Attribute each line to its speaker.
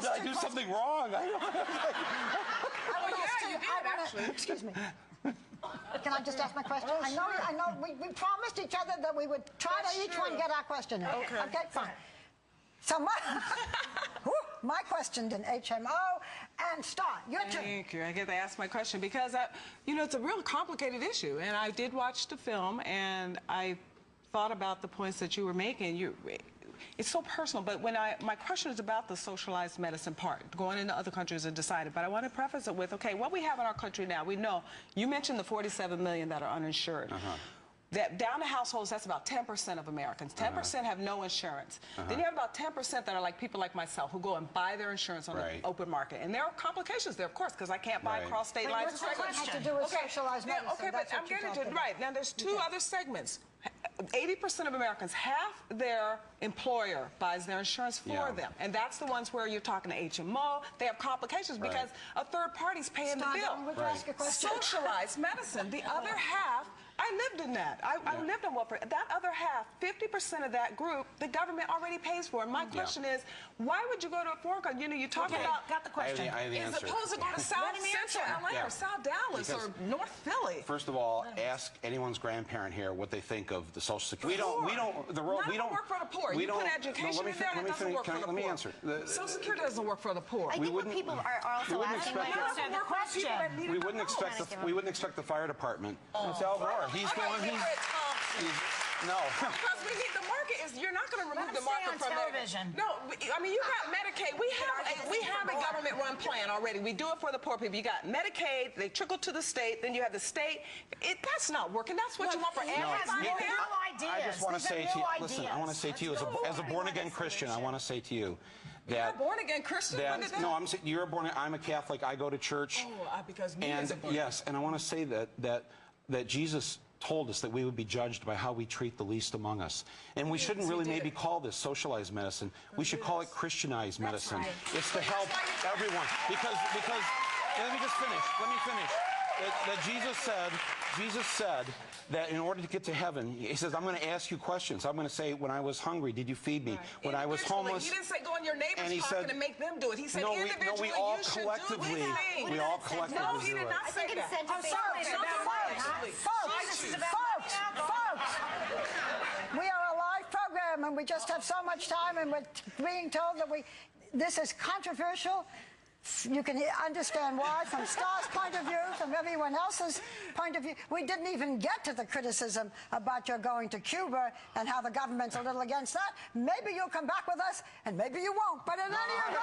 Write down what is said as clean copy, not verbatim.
Speaker 1: Did I do something wrong?
Speaker 2: Excuse me. Can I just ask my question? I know. We promised each other that we would try to each one get our question in. Okay, fine. So my question in HMO and Star, your turn.
Speaker 3: Thank you. I get to ask my question because, you know, it's a real complicated issue. And I did watch the film, and I thought about the points that you were making. It's so personal, but my question is about the socialized medicine part, going into other countries and deciding. But I want to preface it with, okay, what we have in our country now, we know, you mentioned the 47 million that are uninsured. That down to households, that's about 10% of Americans. 10% have no insurance. Then you have about 10% that are like people like myself who go and buy their insurance on the open market. And there are complications there, of course, because I can't buy across state lines.
Speaker 2: What's that have to do with socialized medicine?
Speaker 3: Okay, but I'm getting to it. Right. Now, there's two other segments. 80% of Americans, half their employer buys their insurance for them. And that's the ones where you're talking to HMO. They have complications because a third party's paying the bill. Socialized medicine, the other half, I lived in that. I lived on welfare. That other half, 50% of that group, the government already pays for. And my question is, why would you go to a foreign country? You know, you talk about...
Speaker 2: Got the question.
Speaker 1: I have the answer.
Speaker 3: As opposed to going to South Central LA or South Dallas or North Philly.
Speaker 1: First of all, ask anyone's grandparent here what they think of the Social Security.
Speaker 3: We don't work for the poor. You put education in there, and it doesn't work for the poor.
Speaker 1: Let me answer.
Speaker 3: Social Security doesn't work for the poor.
Speaker 4: I think what people are also asking, like, answer the question.
Speaker 1: We wouldn't expect the fire department. It's Al Gore. He's no.
Speaker 3: Because we need the market. You're not going to remove the market from
Speaker 4: television.
Speaker 3: No, I mean, you got Medicaid. We have a government-run plan already. We do it for the poor people. You got Medicaid. They trickle to the state. Then you have the state. That's not working. That's what you want for everybody.
Speaker 1: I just want to say to you, listen, I want to say to you, as a born-again Christian, I want to say to you that...
Speaker 3: You're a born-again Christian?
Speaker 1: No, I'm saying you're I'm a Catholic. I go to church.
Speaker 3: Oh, because me as a born-again.
Speaker 1: Yes, and I want to say that Jesus told us that we would be judged by how we treat the least among us. And we shouldn't really maybe call this socialized medicine. We should call it Christianized medicine. It's to help everyone. Because let me just finish. Let me finish. That Jesus said that in order to get to heaven, he says, I'm going to ask you questions. I'm going to say, when I was hungry, did you feed me? When I was homeless...
Speaker 3: He didn't say go in your neighbor's pocket and make them do it. He said individually,
Speaker 1: we all collectively do it.
Speaker 3: No, he did not say that.
Speaker 2: Folks, we are a live program and we just have so much time, and we're being told that this is controversial. You can understand why from Star's point of view, from everyone else's point of view. We didn't even get to the criticism about your going to Cuba and how the government's a little against that. Maybe you'll come back with us, and maybe you won't. But in any event...